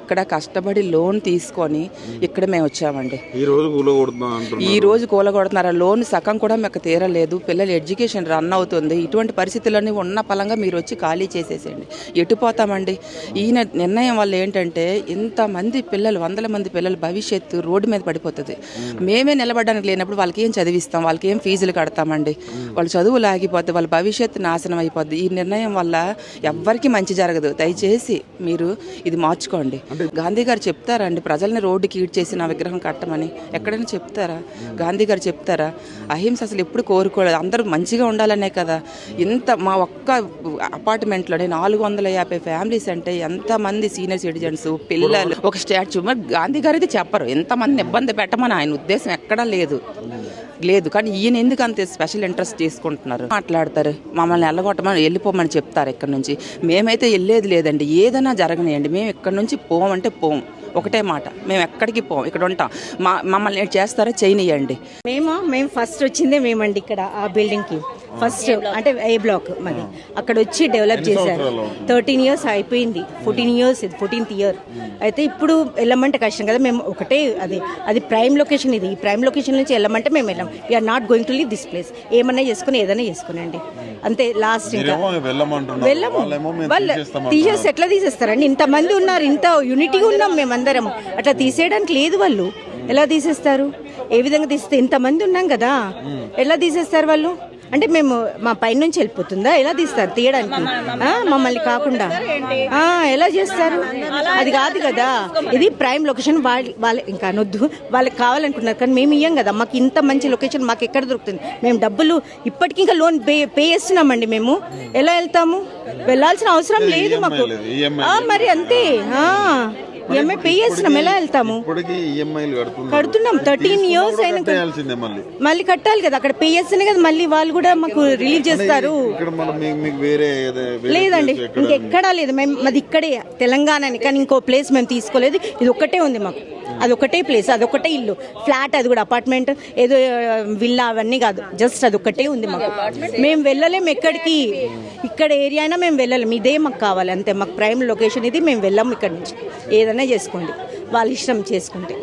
ఇక్కడ కష్టపడి లోన్ తీసుకొని ఇక్కడ మేము వచ్చామండి. ఈ రోజు కూలగొడుతున్నారు. ఆ లోన్ సగం కూడా మాకు తీరలేదు. పిల్లల ఎడ్యుకేషన్ రన్ అవుతుంది. ఇటువంటి పరిస్థితులన్నీ ఉన్న పలంగా మీరు వచ్చి ఖాళీ చేసేసేయండి. ఎటు పోతామండి? ఈయన నిర్ణయం వల్ల ఏంటంటే ఇంతమంది పిల్లలు, వందల మంది పిల్లల భవిష్యత్తు రోడ్డు మీద పడిపోతుంది. మేమే నిలబడడానికి లేనప్పుడు వాళ్ళకి ఏం చదివిస్తాం? వాళ్ళకి ఏం ఫీజులు కడతామండి? వాళ్ళ చదువులు ఆగిపోద్ది, వాళ్ళ భవిష్యత్తు నాశనం అయిపోద్ది. ఈ నిర్ణయం వల్ల ఎవ్వరికీ మంచి జరగదు. దయచేసి మీరు ఇది మార్చుకోండి. గాంధీ గారు చెప్తారండి ప్రజల్ని రోడ్డుకి ఈడ్చేసి నా విగ్రహం కట్టమని? ఎక్కడైనా చెప్తారా? గాంధీ గారు చెప్తారా? అహింస అసలు ఎప్పుడు కోరుకోలేదు. అందరూ మంచిగా ఉండాలనే కదా. ఇంత మా ఒక్క అపార్ట్మెంట్లోనే 450 ఫ్యామిలీస్ అంటే ఎంతమంది సీనియర్ సిటిజన్స్, పిల్లలు, ఒక స్టాచ్యూ. మరి గాంధీ గారు అయితే చెప్పరు ఎంతమందిని ఇబ్బంది పెట్టమని. ఆయన ఉద్దేశం ఎక్కడా లేదు. కానీ ఈయన ఎందుకు అంత స్పెషల్ ఇంట్రెస్ట్ తీసుకుంటున్నారు? మాట్లాడతారు, మమ్మల్ని వెళ్ళగొట్టమని, వెళ్ళిపోమని చెప్తారు ఇక్కడ నుంచి. మేమైతే వెళ్ళేది లేదండి. ఏదైనా జరగనియండి, మేము ఇక్కడ నుంచి పోమంటే పోం. ఒకటే మాట, మేము ఎక్కడికి పోం, ఇక్కడ ఉంటాం. మమ్మల్ని చేస్తారా? చేయనియండి. మేము ఫస్ట్ వచ్చిందే మేమండి ఇక్కడ ఆ బిల్డింగ్ కి. ఫస్ట్ అంటే ఏ బ్లాక్ మాది. అక్కడ వచ్చి డెవలప్ చేశారు. 13 years అయిపోయింది. 14 years, 14th year. అయితే ఇప్పుడు వెళ్ళమంటే కష్టం కదా. మేము ఒకటే అది ప్రైమ్ లొకేషన్. ఇది ఈ ప్రైమ్ లొకేషన్ నుంచి వెళ్ళమంటే మేము వెళ్ళాం. We're not going to leave this place. ఏదైనా చేసుకునండి అంతే. లాస్ట్ ఇంకా వెళ్ళము. వాళ్ళు తీసేసి ఎట్లా తీసేస్తారండి? ఇంతమంది ఉన్నారు, ఇంత యూనిటీగా ఉన్నాం మేమందరం. అట్లా తీసేయడానికి లేదు. వాళ్ళు ఎలా తీసేస్తారు? ఏ విధంగా తీస్తే? ఇంతమంది ఉన్నాం కదా, ఎలా తీసేస్తారు వాళ్ళు? అంటే మేము మా పైన నుంచి వెళ్ళిపోతుందా? ఎలా తీస్తారు తీయడానికి? మమ్మల్ని కాకుండా ఎలా చేస్తారు? అది కాదు కదా. ఇది ప్రైమ్ లొకేషన్. వాళ్ళ ఇంకా అనొద్దు, వాళ్ళకి కావాలనుకున్నారు కానీ మేము ఇయ్యం కదా. మాకు ఇంత మంచి లొకేషన్ మాకు ఎక్కడ దొరుకుతుంది? మేము డబ్బులు ఇప్పటికీ ఇంకా లోన్ పే చేస్తున్నామండి. మేము ఎలా వెళ్తాము? వెళ్ళాల్సిన అవసరం లేదు మాకు. మరి అంతే. ఈఎంఐ పే చేస్తున్నాం, ఎలా వెళ్తాము? కడుతున్నాం. 13 years అయినా మళ్ళీ కట్టాలి కదా. అక్కడ పే చేస్తేనే కదా మళ్ళీ వాళ్ళు కూడా మాకు రిలీవ్ చేస్తారు. లేదండి, ఇంకెక్కడా లేదు. మాది ఇక్కడే తెలంగాణని, కానీ ఇంకో ప్లేస్ మేము తీసుకోలేదు. ఇది ఒక్కటే ఉంది మాకు. అదొకటే ప్లేస్, అదొకటే ఇల్లు, ఫ్లాట్. అది కూడా అపార్ట్మెంట్, ఏదో విల్లా అవన్నీ కాదు. జస్ట్ అదొక్కటే ఉంది మాకు. మేము వెళ్ళలేము ఎక్కడికి. ఇక్కడ ఏరియా అయినా మేము వెళ్ళలేము. ఇదే మాకు కావాలి అంతే. మాకు ప్రైమ్ లొకేషన్ ఇది. మేము వెళ్ళాము ఇక్కడ నుంచి. ఏదైనా చేసుకోండి, వాళ్ళ ఇష్టం చేసుకుంటే.